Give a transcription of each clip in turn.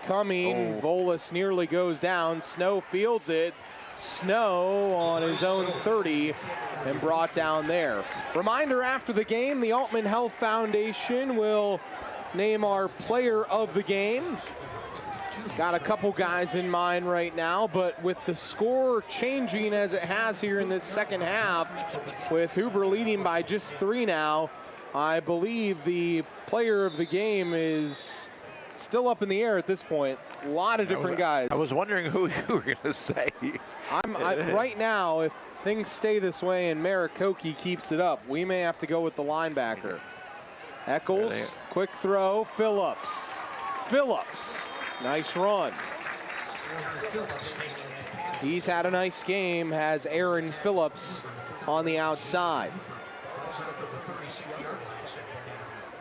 coming. Volas nearly goes down. Snow fields it. Snow on his own 30 and brought down there. Reminder, after the game, the Altman Health Foundation will name our player of the game. Got a couple guys in mind right now, but with the score changing as it has here in this second half, with Hoover leading by just 3 now, I believe the player of the game is still up in the air at this point. A lot of different guys. I was wondering who you were going to say. Right now, if things stay this way and Marikoki keeps it up, we may have to go with the linebacker. Eccles, quick throw, Phillips. Nice run. He's had a nice game, has Aaron Phillips on the outside.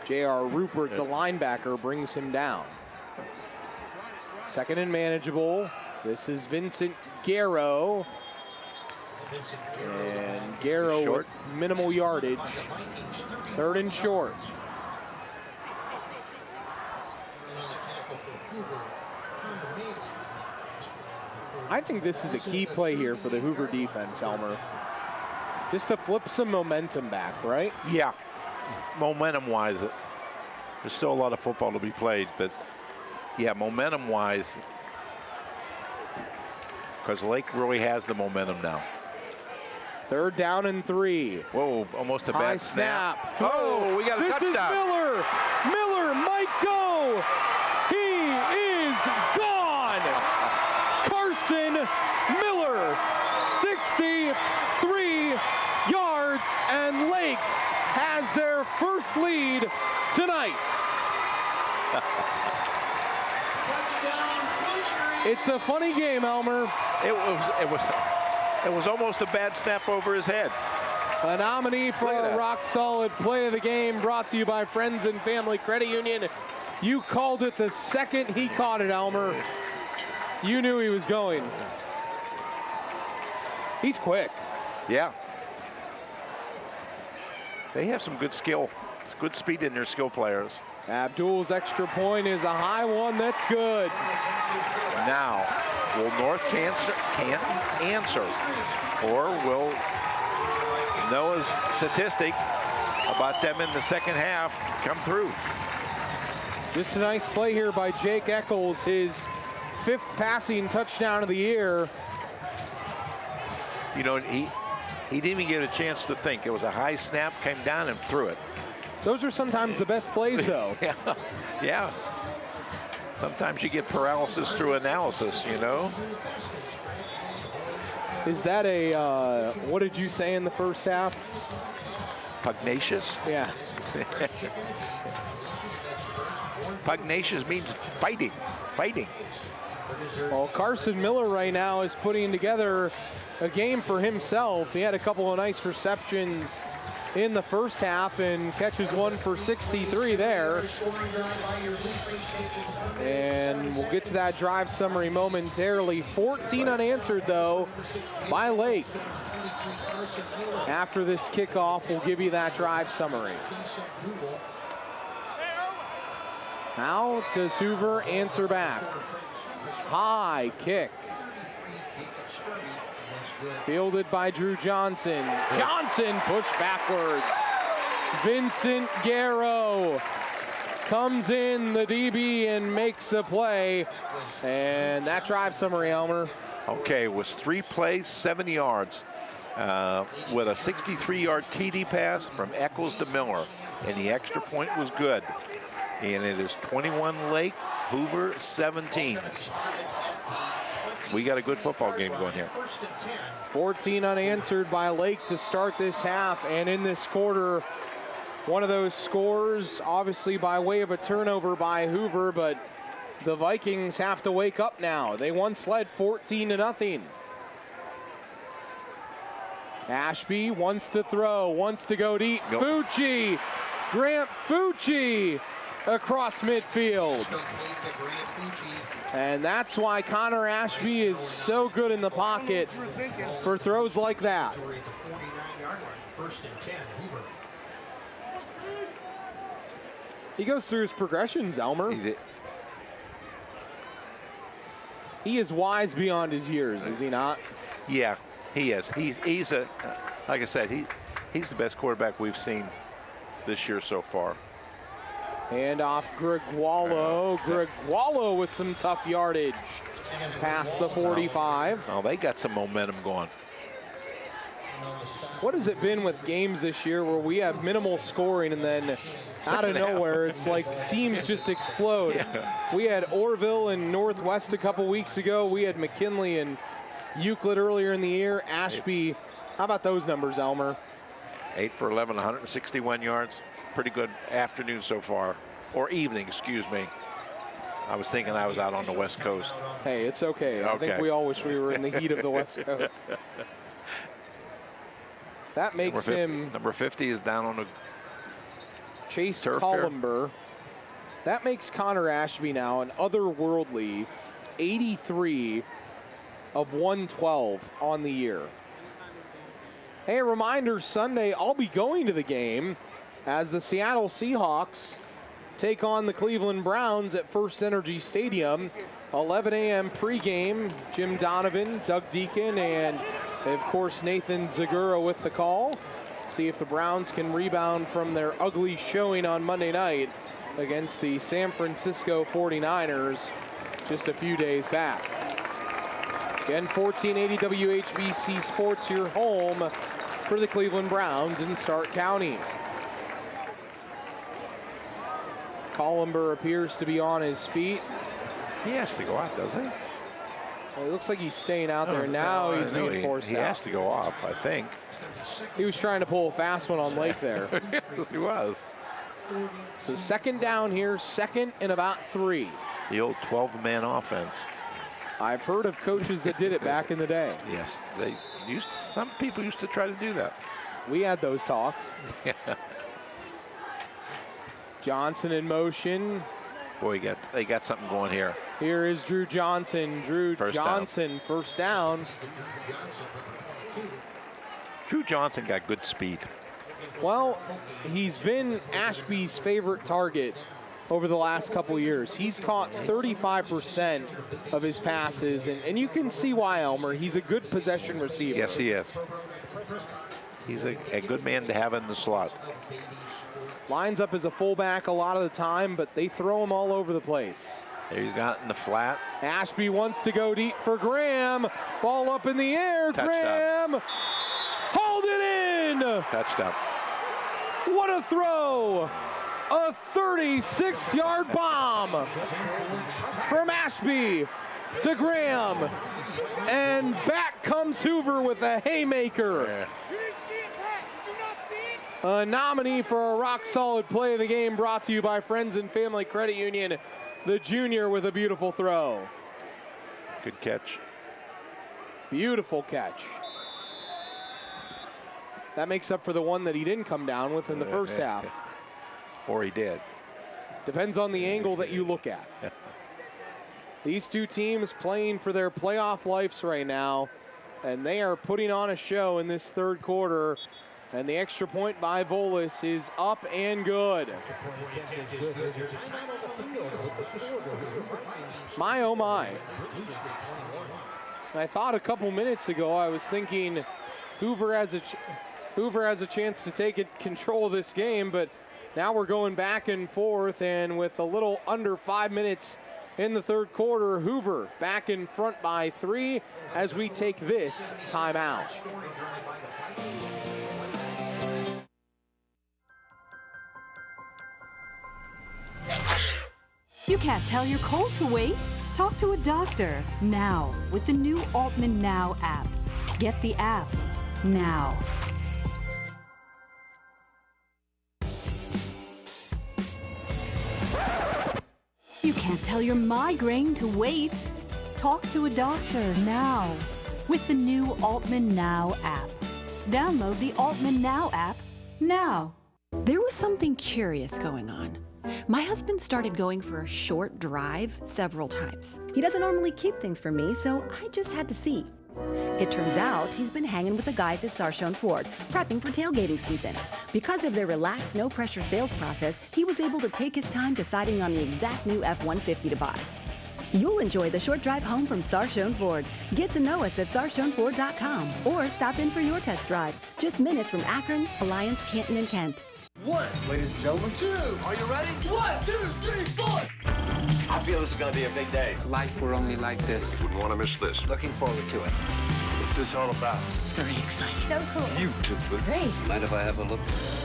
J.R. Rupert, the linebacker, brings him down. Second and manageable. This is Vincent Garrow. And Garrow with minimal yardage. Third and short. I think this is a key play here for the Hoover defense, Elmer. Just to flip some momentum back, right? Yeah, momentum-wise, there's still a lot of football to be played, but yeah, momentum-wise, because Lake really has the momentum now. Third down and 3. Whoa, almost a bad snap. Oh, we got a touchdown. This is Miller. Miller might go. He is gone. Carson Miller, 63 yards, and Lake has their first lead tonight. It's a funny game, Elmer. It was almost a bad snap over his head. A nominee for a rock-solid play of the game, brought to you by Friends and Family Credit Union. You called it the second he caught it, Elmer. You knew he was going. He's quick. Yeah. They have some good skill. It's good speed in their skill players. Abdul's extra point is a high one. That's good. Now, will North can't answer, or will Noah's statistic about them in the second half come through? Just a nice play here by Jake Eccles, his 5th passing touchdown of the year. You know, he didn't even get a chance to think. It was a high snap, came down and threw it. Those are sometimes the best plays, though. Yeah. Sometimes you get paralysis through analysis, you know? Is that a, what did you say in the first half? Pugnacious? Yeah. Pugnacious means fighting. Well, Carson Miller right now is putting together a game for himself. He had a couple of nice receptions in the first half and catches one for 63 there. And we'll get to that drive summary momentarily. 14 unanswered, though, by Lake. After this kickoff, we'll give you that drive summary. How does Hoover answer back? High kick. Fielded by Drew Johnson. Johnson pushed backwards. Vincent Garrow comes in, the DB, and makes a play. And that drive summary, Elmer. Okay, it was 3 plays, 70 yards, with a 63-yard TD pass from Eccles to Miller. And the extra point was good. And it is 21 Lake, Hoover 17. We got a good football game going here. 14 unanswered by Lake to start this half, and in this quarter, one of those scores, obviously by way of a turnover by Hoover, but the Vikings have to wake up now. They once led 14-0. Ashby wants to throw, wants to go deep. Fucci, Grant Fucci across midfield. And that's why Connor Ashby is so good in the pocket for throws like that. He goes through his progressions, Elmer. He is wise beyond his years, is he not? Yeah, he is. He's a, like I said, he's the best quarterback we've seen this year so far. Hand off Greg Wallow. Greg Wallow with some tough yardage past the 45. Oh, they got some momentum going. What has it been with games this year where we have minimal scoring and then out of nowhere it's like teams just explode? Yeah. We had Orville and Northwest a couple weeks ago. We had McKinley and Euclid earlier in the year. Ashby, how about those numbers, Elmer? 8 for 11, 161 yards. Pretty good afternoon so far, or evening, excuse me. I was thinking I was out on the West Coast. Hey, it's okay. I think we all wish we were in the heat of the West Coast. That makes him... Number 50 is down on the Chase turf Columber. Here. That makes Connor Ashby now an otherworldly 83 of 112 on the year. Hey, a reminder, Sunday I'll be going to the game as the Seattle Seahawks take on the Cleveland Browns at First Energy Stadium. 11 a.m. pregame. Jim Donovan, Doug Deacon, and of course Nathan Zagura with the call. See if the Browns can rebound from their ugly showing on Monday night against the San Francisco 49ers just a few days back. Again, 1480 WHBC Sports, your home for the Cleveland Browns in Stark County. Columber appears to be on his feet. He has to go out, doesn't he? Well, it looks like he's staying out there. Now he's being forced out. He has to go off, I think. He was trying to pull a fast one on Lake there. Yes, he was. So second down here, second and about 3. The old 12-man offense. I've heard of coaches that did it back in the day. Yes, some people used to try to do that. We had those talks. Johnson in motion. Boy, they got something going here. Here is Drew Johnson. First down. Drew Johnson got good speed. Well, he's been Ashby's favorite target over the last couple years. He's caught 35% of his passes, and you can see why, Elmer. He's a good possession receiver. Yes, he is. He's a good man to have in the slot. Lines up as a fullback a lot of the time, but they throw him all over the place. There he's got it in the flat. Ashby wants to go deep for Graham. Ball up in the air. Touchdown. Graham. Hold it in. Touchdown. What a throw. A 36-yard bomb from Ashby to Graham. And back comes Hoover with a haymaker. Yeah. A nominee for a rock-solid play of the game, brought to you by Friends and Family Credit Union. The junior with a beautiful throw. Good catch. Beautiful catch. That makes up for the one that he didn't come down with in the first half. Or he did. Depends on the angle that you look at. These two teams playing for their playoff lives right now, and they are putting on a show in this third quarter. And the extra point by Volis is up and good. My, oh my. I thought a couple minutes ago, I was thinking Hoover has a chance to take control of this game, but now we're going back and forth, and with a little under 5 minutes in the third quarter, Hoover back in front by 3 as we take this timeout. You can't tell your cold to wait? Talk to a doctor now with the new Altman Now app. Get the app now. You can't tell your migraine to wait. Talk to a doctor now with the new Altman Now app. Download the Altman Now app now. There was something curious going on. My husband started going for a short drive several times. He doesn't normally keep things from me, so I just had to see. It turns out he's been hanging with the guys at Sarchone Ford, prepping for tailgating season. Because of their relaxed, no-pressure sales process, he was able to take his time deciding on the exact new F-150 to buy. You'll enjoy the short drive home from Sarshone Ford. Get to know us at sarshoneford.com or stop in for your test drive. Just minutes from Akron, Alliance, Canton, and Kent. 1, ladies and gentlemen. 2, are you ready? 1, 2, 3, 4. I feel this is going to be a big day. Life were only like this. Wouldn't want to miss this. Looking forward to it. What's this all about? This is very exciting. So cool. Beautiful. Great. Mind if I have a look?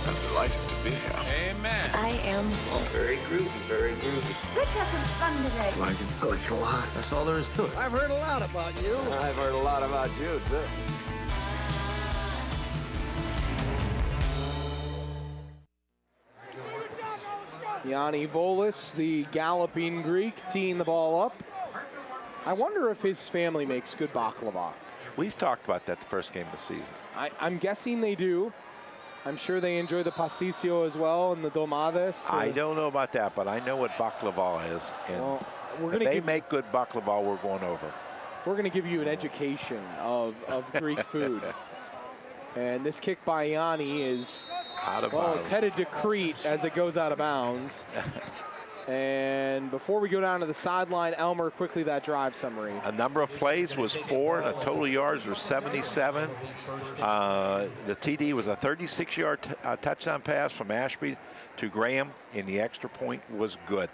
I'm delighted to be here. Amen. I am. Oh, very groovy, very groovy. Let's have some fun today. I like it a lot. That's all there is to it. I've heard a lot about you. I've heard a lot about you, too. Yanni Volis, the galloping Greek, teeing the ball up. I wonder if his family makes good baklava. We've talked about that the first game of the season. I'm guessing they do. I'm sure they enjoy the pasticcio as well and the domades. I don't know about that, but I know what baklava is. And Well, if they make good baklava, we're going over. We're going to give you an education of Greek food. And this kick by Yanni is, Out of well, bounds. it's headed to Crete as it goes out of bounds. And before we go down to the sideline, Elmer, quickly that drive summary. A number of plays was 4, and the total yards were 77. The TD was a 36-yard touchdown pass from Ashby to Graham, and the extra point was good.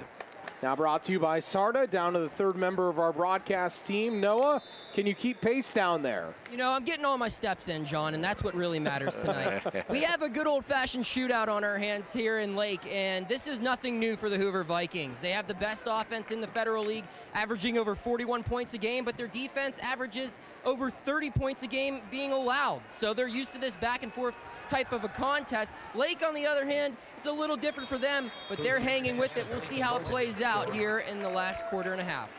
Now brought to you by Sarda, down to the third member of our broadcast team. Noah, can you keep pace down there? You know, I'm getting all my steps in, John, and that's what really matters tonight. We have a good old-fashioned shootout on our hands here in Lake, and this is nothing new for the Hoover Vikings. They have the best offense in the Federal League, averaging over 41 points a game, but their defense averages over 30 points a game being allowed. So they're used to this back-and-forth type of a contest. Lake, on the other hand, it's a little different for them, but they're hanging with it. We'll see how it plays out here in the last quarter and a half.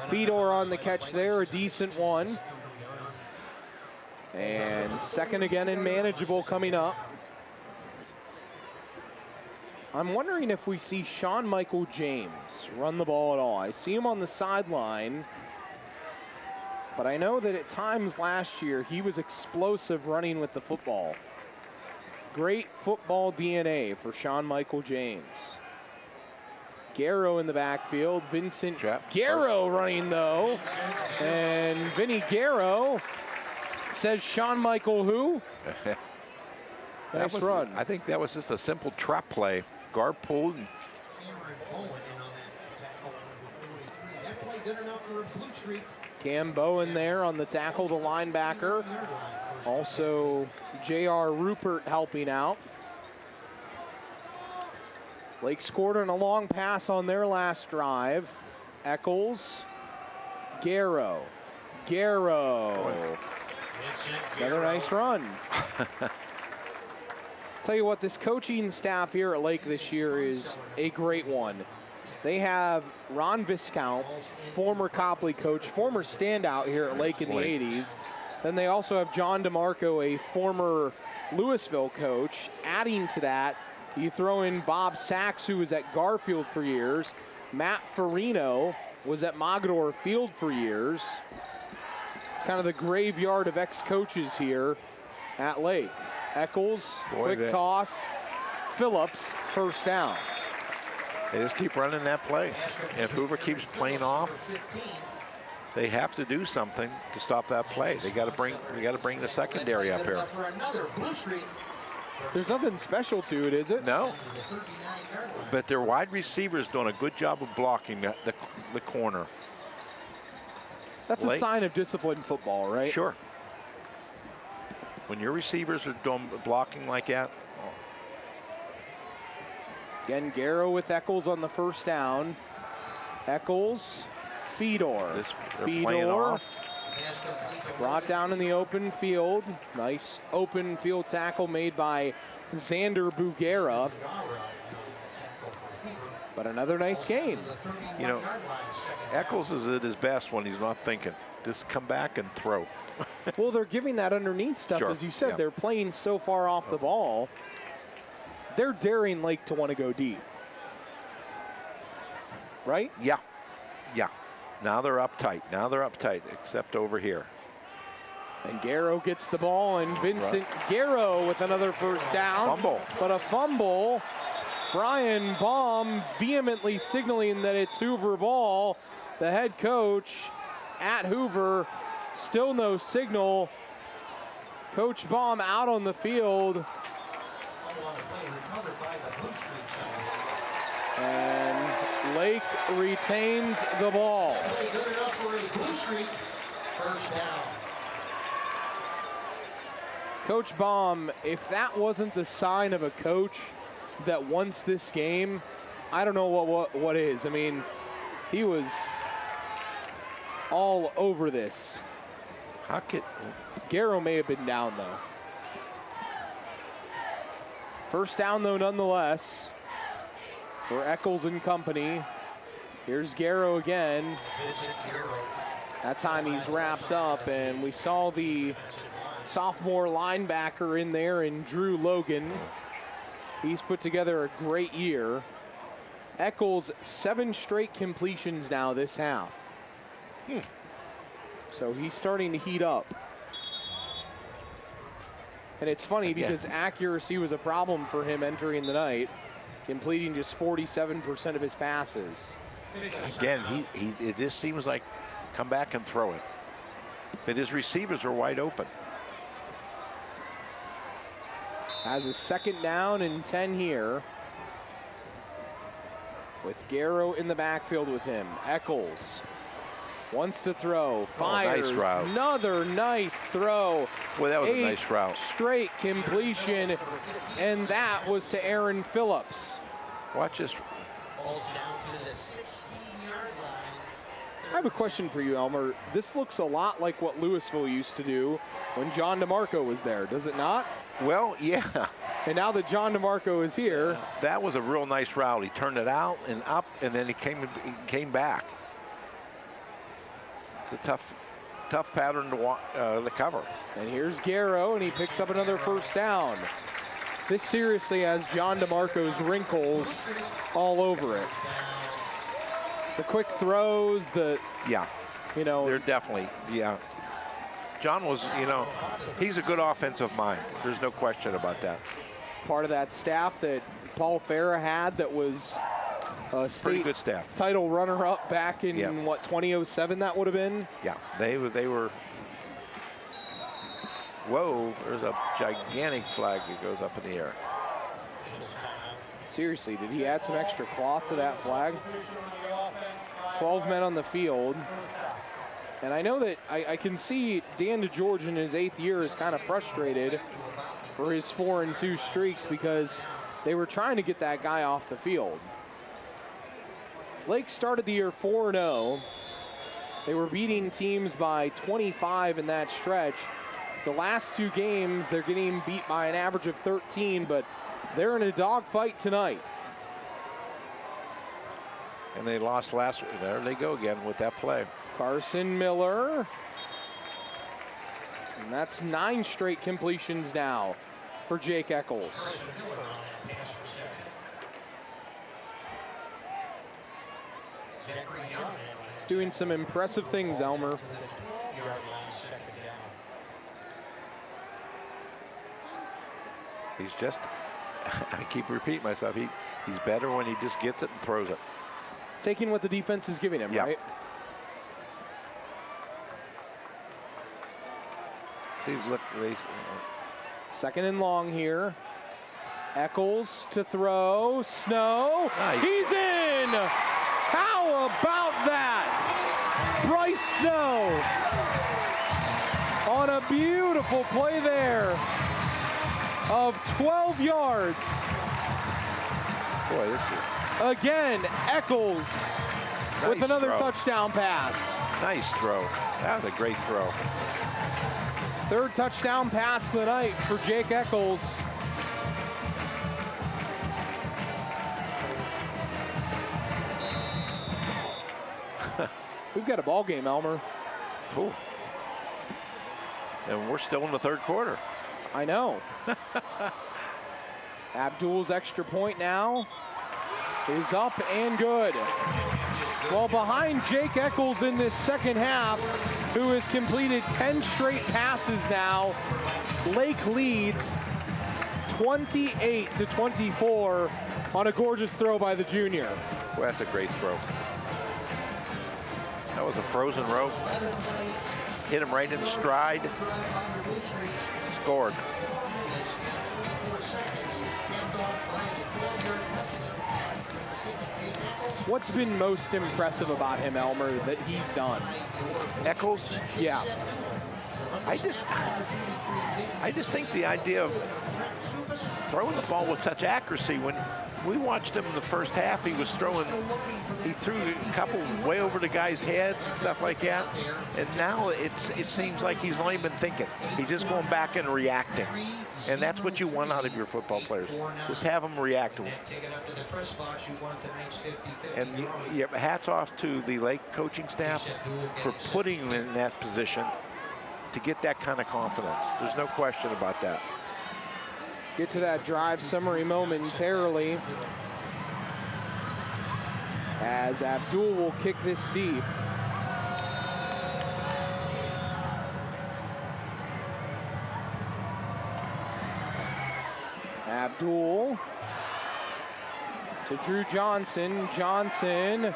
Fedor on the catch there, a decent one. And second again and manageable coming up. I'm wondering if we see Sean Michael James run the ball at all. I see him on the sideline, but I know that at times last year he was explosive running with the football. Great football DNA for Sean Michael James. Garrow in the backfield. Vincent Garrow running though. And Vinny Garrow says Sean Michael who? Nice run. I think that was just a simple trap play. Guard pulled. Cam Bowen there on the tackle, the linebacker. Also J.R. Rupert helping out. Lake scored on a long pass on their last drive. Eccles, Garrow. Another nice run. Tell you what, this coaching staff here at Lake this year is a great one. They have Ron Viscount, former Copley coach, former standout here at Lake in the 80s. Then they also have John DeMarco, a former Louisville coach. Adding to that, you throw in Bob Sachs, who was at Garfield for years. Matt Farino was at Mogador Field for years. It's kind of the graveyard of ex-coaches here at Lake. Eccles, quick toss. Phillips, first down. They just keep running that play. If Hoover keeps playing off, they have to do something to stop that play. We got to bring the secondary up here. There's nothing special to it, is it? No. But their wide receivers doing a good job of blocking the corner. That's a sign of disciplined football, right? Sure. When your receivers are blocking like that. Again, Garrow with Eccles on the first down. Eccles, Fedor. Fedor brought down in the open field. Nice open field tackle made by Xander Bugera. But another nice gain. You know, Eccles is at his best when he's not thinking. Just come back and throw. Well, they're giving that underneath stuff, as you said. They're playing so far off the ball. They're daring Lake to want to go deep. Right? Yeah. Now they're uptight, except over here. And Garrow gets the ball, and Vincent Garrow with another first down. Fumble. But a fumble. Brian Baum vehemently signaling that it's Hoover ball. the head coach at Hoover, still no signal. Coach Baum out on the field. And Lake retains the ball. Coach Baum, if that wasn't the sign of a coach that wants this game, I don't know what is. I mean, he was all over this. Garrow may have been down, though. First down, though, nonetheless, for Eccles and company. Here's Garrow again. That time he's wrapped up, and we saw the sophomore linebacker in there in Drew Logan. He's put together a great year. Eccles, 7 straight completions now this half. So he's starting to heat up. And it's funny because accuracy was a problem for him entering the night, completing just 47% of his passes. Again, it just seems like come back and throw it. But his receivers are wide open. Has a second down and 10 here. With Garrow in the backfield with him. Eccles wants to throw, fires, nice route. Another nice throw. Well, that was a nice route. Straight completion, and that was to Aaron Phillips. Watch this. I have a question for you, Elmer. This looks a lot like what Louisville used to do when John DeMarco was there, does it not? Well, yeah. And now that John DeMarco is here. That was a real nice route. He turned it out and up, and then he came back. It's a tough pattern to cover. And here's Garrow, and he picks up another first down. This seriously has John DeMarco's wrinkles all over it. The quick throws, they're definitely, John was, he's a good offensive mind. There's no question about that. Part of that staff that Paul Farah had that was a state pretty good staff. Title runner-up back in, 2007 that would have been? Yeah, they were. Whoa, there's a gigantic flag that goes up in the air. Seriously, did he add some extra cloth to that flag? 12 men on the field. And I know that I can see Dan DeGeorge in his 8th year is kind of frustrated for his 4-2 streaks because they were trying to get that guy off the field. Lake started the year 4-0. They were beating teams by 25 in that stretch. The last 2 games, they're getting beat by an average of 13, but they're in a dogfight tonight. And they lost last week. There they go again with that play. Carson Miller. And that's 9 straight completions now for Jake Eccles. He's doing some impressive things, Elmer. He's just, I keep repeating myself, he's better when he just gets it and throws it. Taking what the defense is giving him, right? Look, second and long here. Eccles to throw. Snow. Nice. He's in. How about that? Bryce Snow on a beautiful play there of 12 yards. Boy, this is. Again, Eccles with another touchdown pass. Nice throw. That was a great throw. 3rd touchdown pass of the night for Jake Eccles. We've got a ball game, Elmer. Cool. And we're still in the 3rd quarter. I know. Abdul's extra point now is up and good. Well, behind Jake Eccles in this second half, who has completed 10 straight passes now, Lake leads 28-24 on a gorgeous throw by the junior. Well, that's a great throw. That was a frozen rope. Hit him right in stride. Scored. What's been most impressive about him, Elmer, that he's done? Eccles? Yeah. I just think the idea of throwing the ball with such accuracy, when we watched him in the first half, he threw a couple way over the guys' heads and stuff like that. And now it seems like he's not even thinking. He's just going back and reacting. And that's what you want out of your football players. Just have them react to them. And hats off to the Lake coaching staff for putting him in that position to get that kind of confidence. There's no question about that. Get to that drive summary momentarily, as Abdul will kick this deep. Abdul to Drew Johnson. Johnson,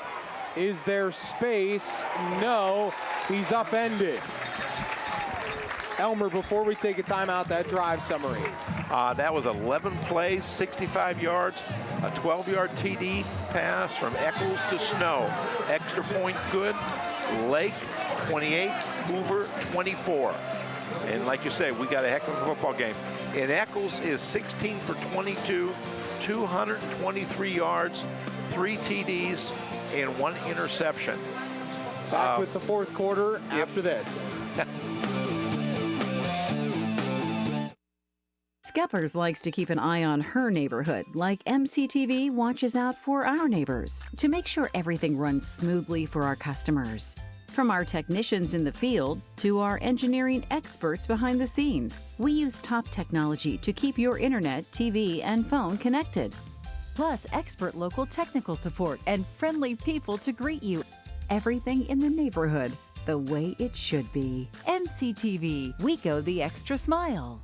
is there space? No, he's upended. Elmer, before we take a timeout, that drive summary. That was 11 plays, 65 yards, a 12-yard TD pass from Eccles to Snow. Extra point good. Lake 28, Hoover 24. And like you say, we got a heck of a football game. And Eccles is 16 for 22, 223 yards, 3 TDs, and 1 interception. Back with the fourth quarter after this. Skeppers likes to keep an eye on her neighborhood, like MCTV watches out for our neighbors to make sure everything runs smoothly for our customers. From our technicians in the field to our engineering experts behind the scenes, we use top technology to keep your internet, TV, and phone connected. Plus, expert local technical support and friendly people to greet you. Everything in the neighborhood, the way it should be. MCTV, we go the extra mile.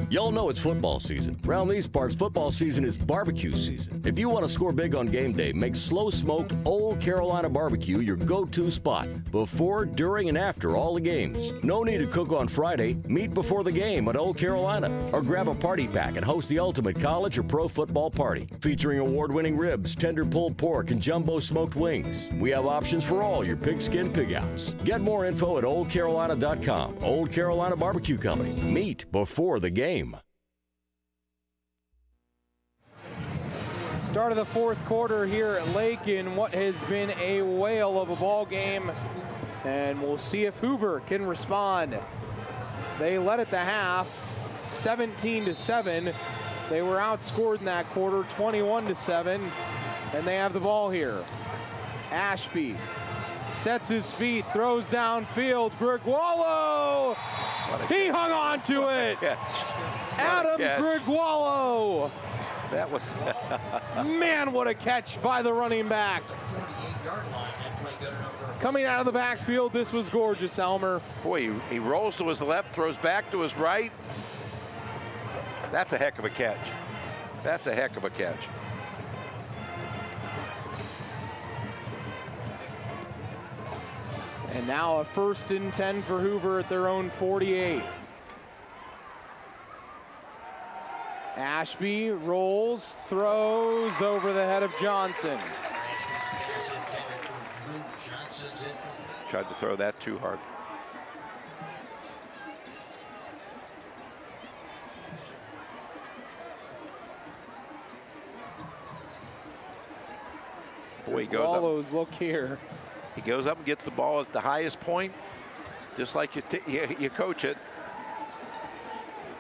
Y'all know it's football season. Around these parts, football season is barbecue season. If you want to score big on game day, make slow-smoked Old Carolina barbecue your go-to spot before, during, and after all the games. No need to cook on Friday. Meet before the game at Old Carolina. Or grab a party pack and host the ultimate college or pro football party. Featuring award-winning ribs, tender pulled pork, and jumbo smoked wings. We have options for all your pigskin pig-outs. Get more info at oldcarolina.com. Old Carolina Barbecue Company. Meet before the game. Start of the fourth quarter here at Lake in what has been a whale of a ball game, and we'll see if Hoover can respond. They led at the half 17-7. They were outscored in that quarter 21-7, and they have the ball here. Ashby sets his feet, throws downfield. Grigualo, he hung on to it. Adam Grigualo. That was man, what a catch by the running back. Coming out of the backfield, this was gorgeous, Elmer. Boy, he rolls to his left, throws back to his right. That's a heck of a catch. That's a heck of a catch. And now a 1st and 10 for Hoover at their own 48. Ashby rolls, throws over the head of Johnson. Tried to throw that too hard. Boy, he goes Wallows, look here. He goes up and gets the ball at the highest point, just like you coach it.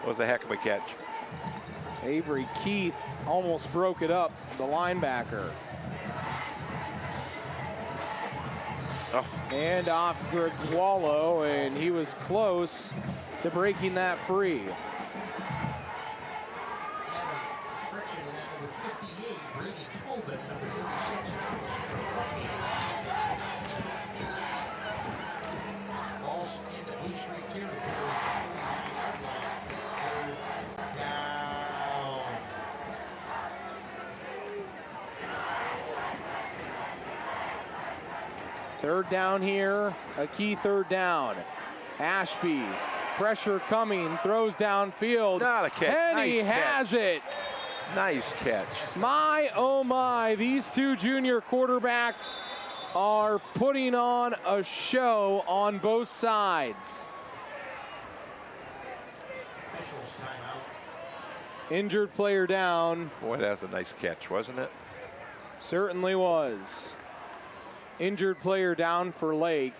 It was a heck of a catch. Avery Keith almost broke it up, the linebacker. Oh. And off Grigualo, and he was close to breaking that free. Third down here, a key third down. Ashby, pressure coming, throws downfield. Not a catch. And Nice he catch. has it. Nice catch. My, oh my, these two junior quarterbacks are putting on a show on both sides. Injured player down. Boy, that's a nice catch, wasn't it? Certainly was. Injured player down for Lake.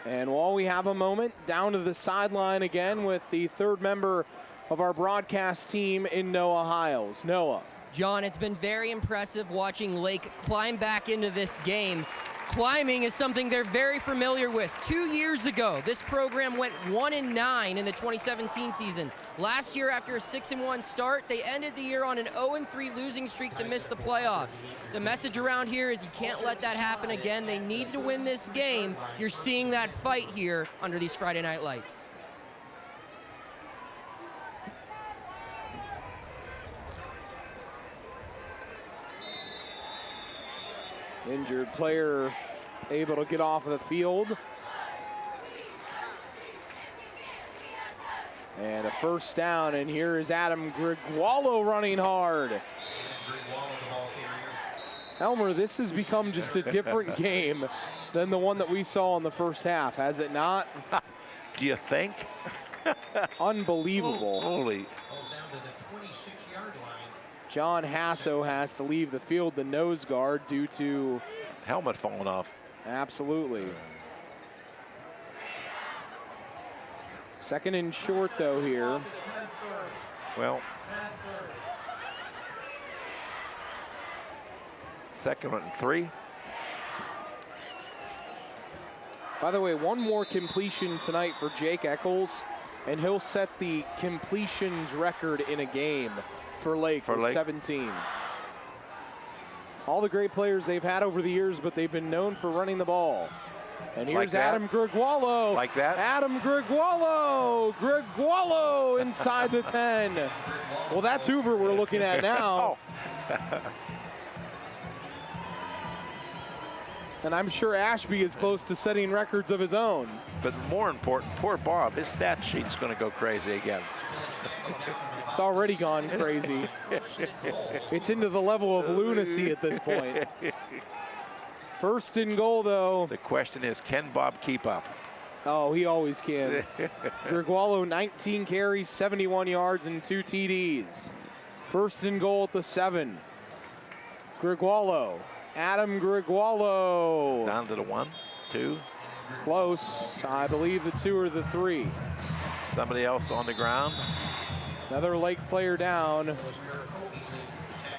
And while we have a moment, down to the sideline again with the third member of our broadcast team in Noah Hiles. Noah. John, it's been very impressive watching Lake climb back into this game. Climbing is something they're very familiar with. 2 years ago, this program went 1-9 in the 2017 season. Last year, after a 6-1 start, they ended the year on an 0-3 losing streak to miss the playoffs. The message around here is you can't let that happen again. They need to win this game. You're seeing that fight here under these Friday night lights. Injured player able to get off of the field. And a first down, and here is Adam Grigualo running hard. Elmer, this has become just a different game than the one that we saw in the first half, has it not? Do you think? Unbelievable. Holy. John Hasso has to leave the field, the nose guard, due to helmet falling off. Absolutely. Second and short, though, here. Well, second and 3. By the way, one more completion tonight for Jake Eccles, and he'll set the completions record in a game for Lake with 17. All the great players they've had over the years, but they've been known for running the ball. And here's like Adam Grigualo. Like that? Adam Grigualo. Grigualo inside the 10. Well, that's Hoover we're looking at now. And I'm sure Ashby is close to setting records of his own. But more important, poor Bob, his stat sheet's going to go crazy again. It's already gone crazy. It's into the level of lunacy at this point. First and goal, though. The question is, can Bob keep up? Oh, he always can. Grigualo, 19 carries, 71 yards, and 2 TDs. First and goal at the 7. Grigualo. Adam Grigualo. Down to the 1, 2. Close. I believe the 2 or the 3. Somebody else on the ground. Another Lake player down.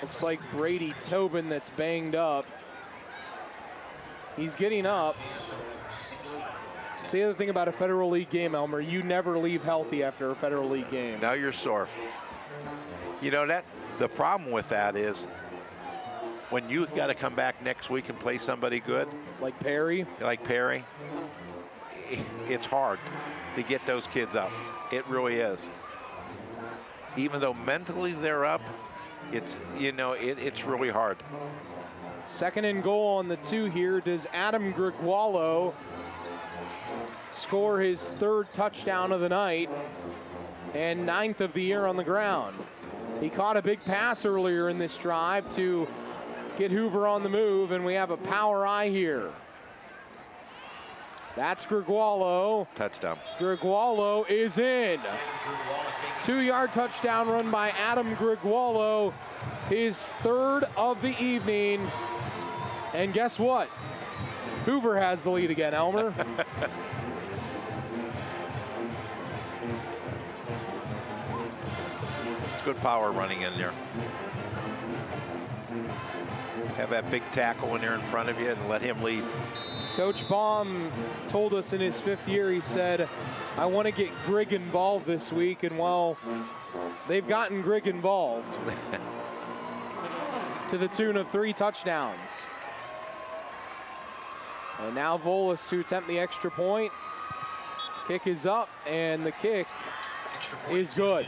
Looks like Brady Tobin that's banged up. He's getting up. It's the other thing about a Federal League game, Elmer. You never leave healthy after a Federal League game. Now you're sore. You know, that the problem with that is when you've got to come back next week and play somebody good. Like Perry? Like Perry. It's hard to get those kids up. It really is. Even though mentally they're up, it's, you know, it's really hard. Second and goal on the 2 here. Does Adam Grigualo score his 3rd touchdown of the night and 9th of the year on the ground? He caught a big pass earlier in this drive to get Hoover on the move, and we have a power eye here. That's Grigualo. Touchdown. Grigualo is in. 2-yard touchdown run by Adam Grigualo, his 3rd of the evening. And guess what? Hoover has the lead again, Elmer. It's good power running in there. Have that big tackle in there in front of you and let him lead. Coach Baum told us in his 5th year, he said, I want to get Grig involved this week, and well, they've gotten Grig involved to the tune of 3 touchdowns. And now Volas to attempt the extra point. Kick is up, and the kick is good.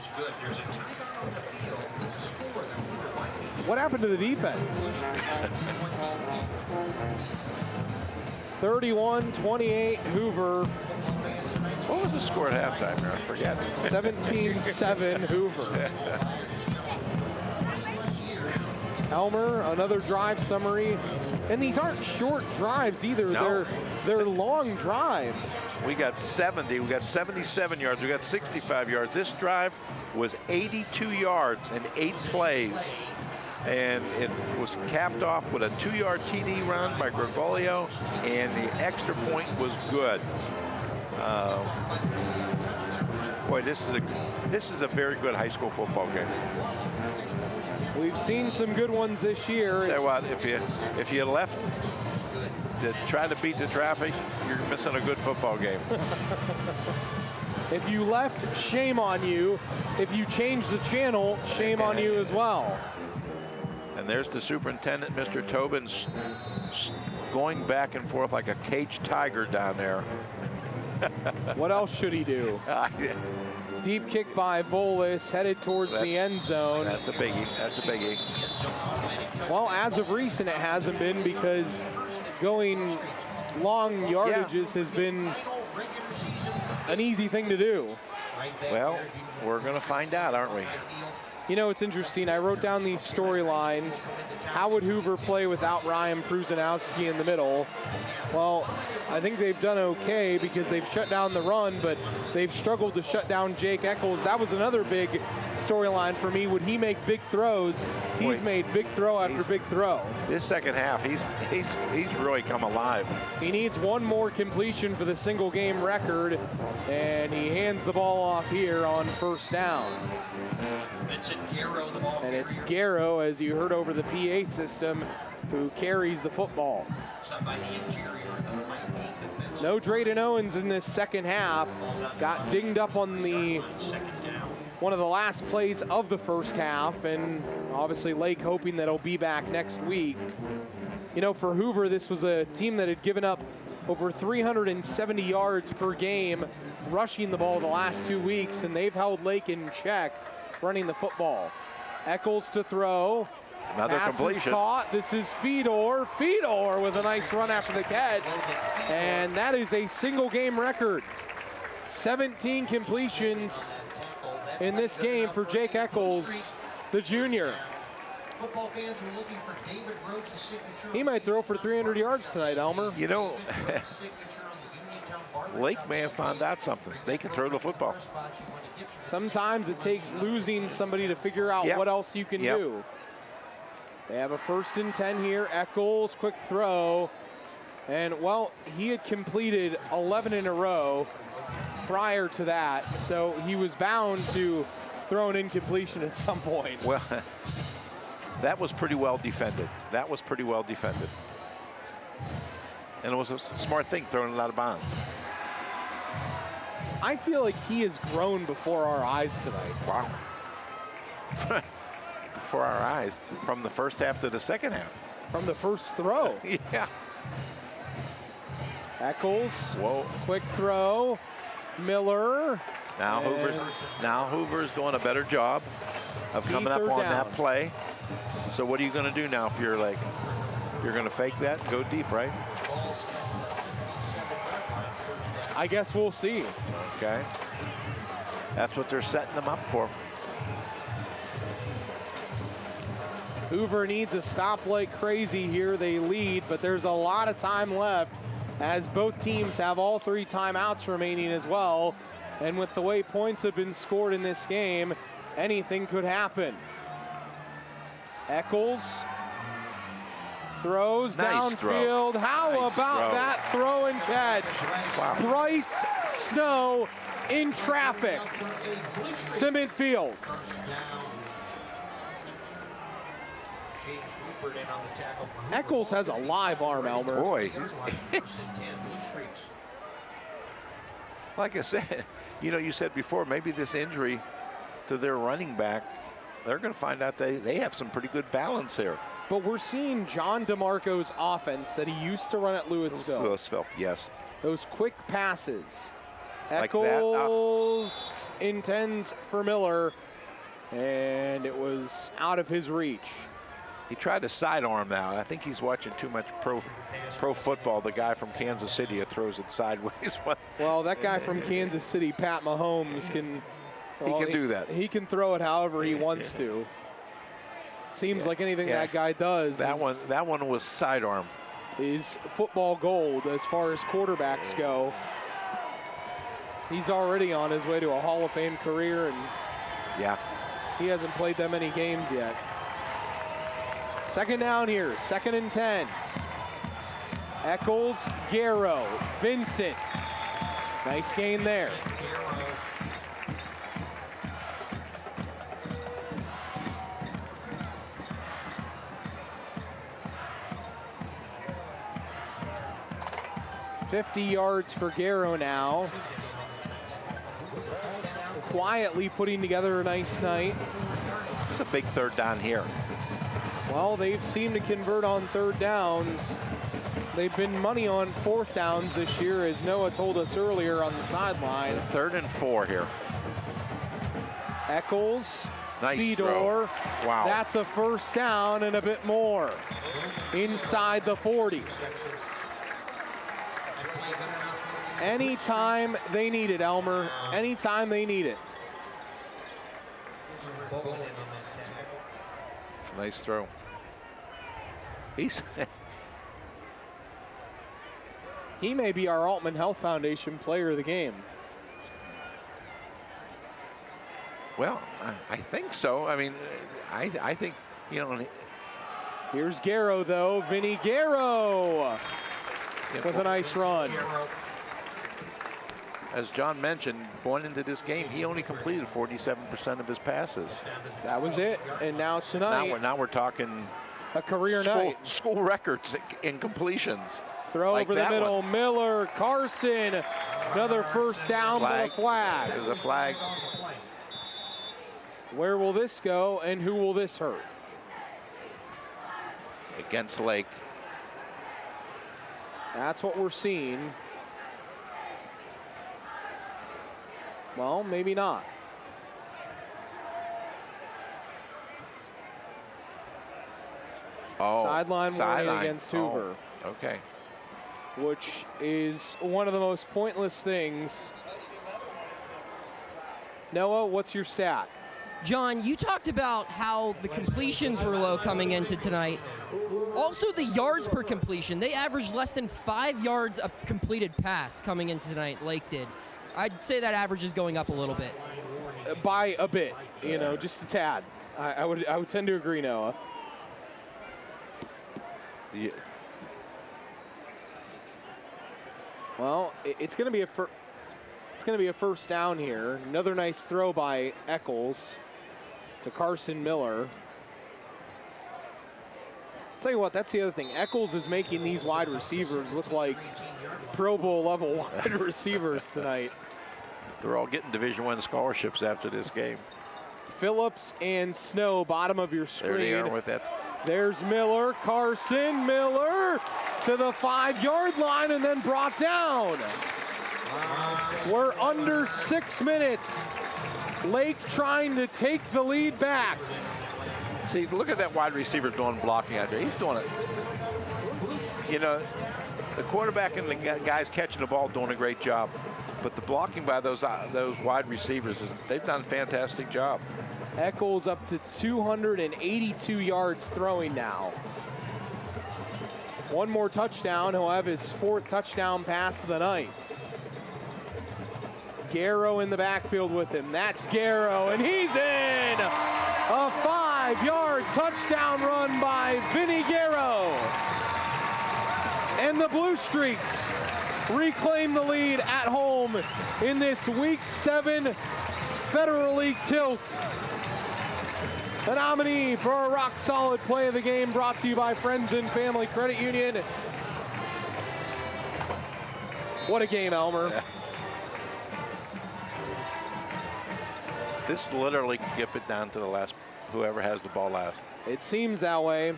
What happened to the defense? 31-28 Hoover. What was the score at halftime here? I forget. 17-7 Hoover. Elmer, another drive summary. And these aren't short drives either. No. They're long drives. We got 70, we got 77 yards, we got 65 yards. This drive was 82 yards and 8 plays. And it was capped off with a 2-yard TD run by Gregorio, and the extra point was good. Boy, this is a very good high school football game. We've seen some good ones this year. Tell you what, if you left to try to beat the traffic, you're missing a good football game. If you left, shame on you. If you change the channel, shame on you as well. And there's the superintendent, Mr. Tobin, going back and forth like a caged tiger down there. What else should he do? Deep kick by Volas, headed towards the end zone. That's a biggie. That's a biggie. Well, as of recent, it hasn't been, because going long yardages has been an easy thing to do. Well, we're going to find out, aren't we? You know, it's interesting. I wrote down these storylines. How would Hoover play without Ryan Pruzanowski in the middle? Well, I think they've done okay because they've shut down the run, but they've struggled to shut down Jake Eccles. That was another big storyline for me. Would he make big throws? He's made big throw after big throw. This second half, he's really come alive. He needs one more completion for the single game record, and he hands the ball off here on first down. And it's Garrow, as you heard over the PA system, who carries the football. No Drayden Owens in this second half. Got dinged up on one of the last plays of the first half, and obviously Lake hoping that he'll be back next week. You know, for Hoover, this was a team that had given up over 370 yards per game rushing the ball the last 2 weeks, and they've held Lake in check running the football. Eccles to throw. Another Pass completion. is caught. This is Fedor. Fedor with a nice run after the catch. And that is a single game record. 17 completions in this game for Jake Eccles, the junior. He might throw for 300 yards tonight, Elmer. You know, Lake may have found out something. They can throw the football. Sometimes it takes losing somebody to figure out what else you can do. They have a 1st and 10 here. Eccles, quick throw. And, well, he had completed 11 in a row prior to that, so he was bound to throw an incompletion at some point. Well, that was pretty well defended. That was pretty well defended. And it was a smart thing, throwing it out of bounds. I feel like he has grown before our eyes tonight. Wow. Before our eyes, from the first half to the second half. From the first throw. Yeah. Eccles, whoa, quick throw. Miller. Now Hoover's doing a better job of coming up on that play. So what are you going to do now if you're like, you're going to fake that, go deep, right? I guess we'll see. Okay. That's what they're setting them up for. Hoover needs a stop like crazy here. They lead, but there's a lot of time left as both teams have all 3 timeouts remaining as well. And with the way points have been scored in this game, anything could happen. Eccles throws downfield. How about that throw and catch? Wow. Bryce Snow in traffic to midfield. Eccles has a live arm, Elmer. Boy, like I said, you know, you said before, maybe this injury to their running back, they're going to find out they have some pretty good balance here. But we're seeing John DeMarco's offense that he used to run at Louisville. Louisville, yes. Those quick passes. Like Eccles intends for Miller, and it was out of his reach. He tried to sidearm that. I think he's watching too much pro football, the guy from Kansas City that throws it sideways. Well, that guy from Kansas City, Pat Mahomes, can do that. He can throw it however he wants to. Seems like anything that guy does. That one was sidearm. Is football gold as far as quarterbacks go. He's already on his way to a Hall of Fame career, and he hasn't played that many games yet. Second down here, 2nd and 10. Eccles, Garrow, Vincent. Nice gain there. $50 yards for Garrow now. Quietly putting together a nice night. It's a big 3rd down here. Well, they've seemed to convert on 3rd downs. They've been money on 4th downs this year, as Noah told us earlier on the sideline. 3rd and 4 here. Eccles, nice Fedor. Throw. Wow. That's a 1st down and a bit more. Inside the 40. Anytime they need it, Elmer. Anytime they need it. It's a nice throw. He may be our Altman Health Foundation player of the game. Well, I think so. I mean, I think, you know. Here's Garrow, though. Vinny Garrow with a nice run. As John mentioned, going into this game, he only completed 47% of his passes. That was it. And now tonight, now we're talking a career night. School records in completions. Throw like over the middle, one. Miller, Carson, another 1st down, but a flag. There's a flag. Where will this go, and who will this hurt? Against Lake. That's what we're seeing. Well, maybe not. Sideline warning against Hoover. Okay. Which is one of the most pointless things. Noah, what's your stat? John, you talked about how the completions were low coming into tonight. Also, the yards per completion. They averaged less than 5 yards a completed pass coming into tonight, Lake did. I'd say that average is going up a little bit. By a bit, just a tad. I would tend to agree, Noah. Well, it's going to be a 1st down here. Another nice throw by Eccles to Carson Miller. Tell you what, that's the other thing. Eccles is making these wide receivers look like Pro Bowl level wide receivers tonight. They're all getting Division I scholarships after this game. Phillips and Snow, bottom of your screen. There they are with that. There's Miller, Carson Miller to the 5-yard line and then brought down. We're under 6 minutes. Lake trying to take the lead back. See, look at that wide receiver doing blocking out there. He's doing it. You know, the quarterback and the guys catching the ball doing a great job. But the blocking by those wide receivers, they've done a fantastic job. Eccles up to 282 yards throwing now. One more touchdown. He'll have his 4th touchdown pass of the night. Garrow in the backfield with him. That's Garrow, and he's in! A 5-yard touchdown run by Vinny Garrow. And the Blue Streaks reclaim the lead at home in this Week 7 Federal League tilt. The nominee for a rock-solid play of the game brought to you by Friends and Family Credit Union. What a game, Elmer. Yeah. This literally can get it down to the last, whoever has the ball last. It seems that way.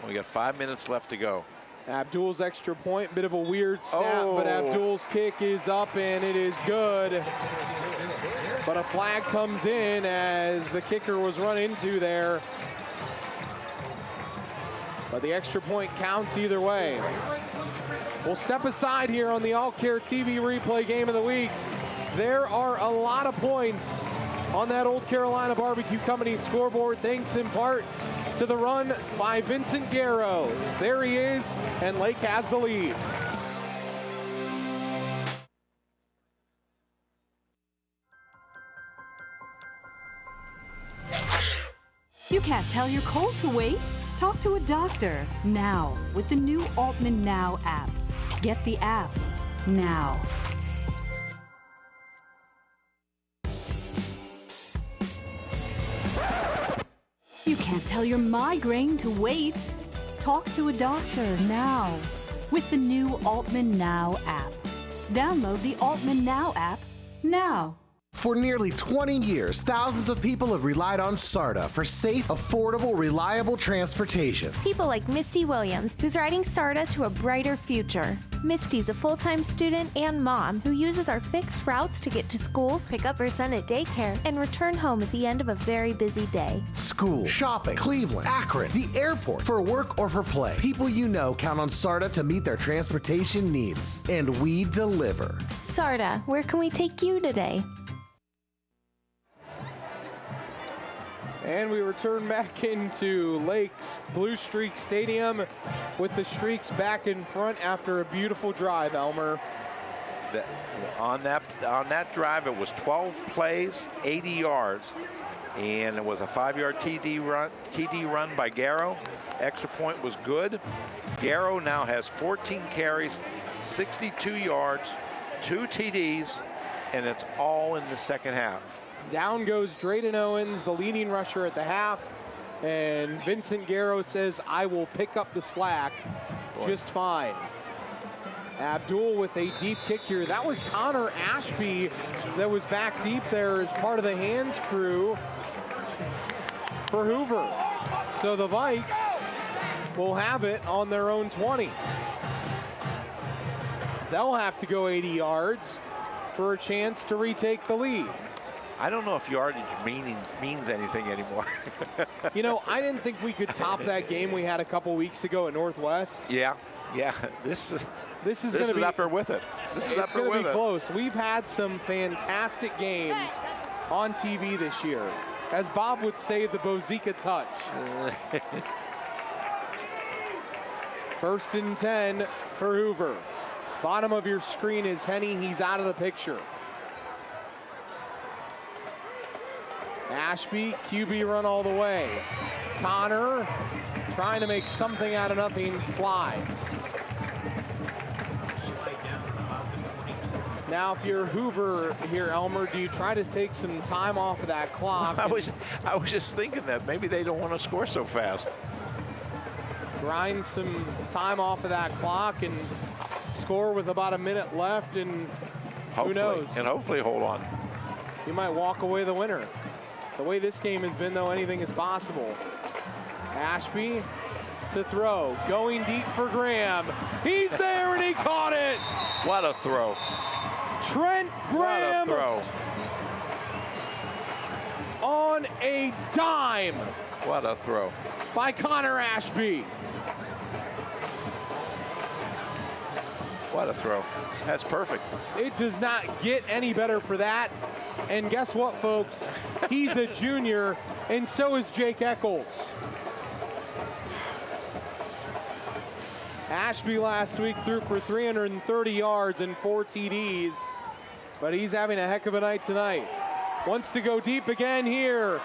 We got 5 minutes left to go. Abdul's extra point, bit of a weird snap, but Abdul's kick is up and it is good. But a flag comes in as the kicker was run into there. but the extra point counts either way. We'll step aside here on the AllCare TV replay game of the week. There are a lot of points on that Old Carolina Barbecue Company scoreboard, thanks in part to the run by Vincent Garrow. There he is, and Lake has the lead. You can't tell your cold to wait? Talk to a doctor now with the new Altman Now app. Get the app now. You can't tell your migraine to wait. Talk to a doctor now with the new Altman Now app. Download the Altman Now app now. For nearly 20 years, thousands of people have relied on SARTA for safe, affordable, reliable transportation. People like Misty Williams, who's riding SARTA to a brighter future. Misty's a full-time student and mom who uses our fixed routes to get to school, pick up her son at daycare, and return home at the end of a very busy day. School, shopping, Cleveland, Akron, the airport, for work or for play. People you know count on SARTA to meet their transportation needs. And we deliver. SARTA, where can we take you today? And we return back into Lake's Blue Streak Stadium with the Streaks back in front after a beautiful drive, Elmer. On that drive, it was 12 plays, 80 yards, and it was a 5-yard TD run by Garrow. Extra point was good. Garrow now has 14 carries, 62 yards, 2 TDs, and it's all in the second half. Down goes Drayden Owens, the leading rusher at the half, and Vincent Garrow says, I will pick up the slack just fine. Abdul with a deep kick here. That was Connor Ashby that was back deep there as part of the hands crew for Hoover. So the Vikes will have it on their own 20. They'll have to go 80 yards for a chance to retake the lead. I don't know if yardage means anything anymore. You know, I didn't think we could top that game we had a couple weeks ago at Northwest. Yeah. This is going to be up there with it. This is up there with it. It's going to be close. We've had some fantastic games on TV this year. As Bob would say, the Bozica touch. 1st and 10 for Hoover. Bottom of your screen is Henny. He's out of the picture. Ashby, QB run all the way. Connor trying to make something out of nothing, slides. Now, if you're Hoover here, Elmer, do you try to take some time off of that clock? I was just thinking that maybe they don't want to score so fast. Grind some time off of that clock and score with about a minute left, and who knows? And hopefully hold on. You might walk away the winner. The way this game has been, though, anything is possible. Ashby to throw, going deep for Graham. He's there and he caught it. What a throw. Trent Graham. What a throw. On a dime. What a throw. By Connor Ashby. What a throw. That's perfect. It does not get any better for that. And guess what, folks? He's a junior, and so is Jake Eccles. Ashby last week threw for 330 yards and 4 TDs, but he's having a heck of a night tonight. Wants to go deep again here.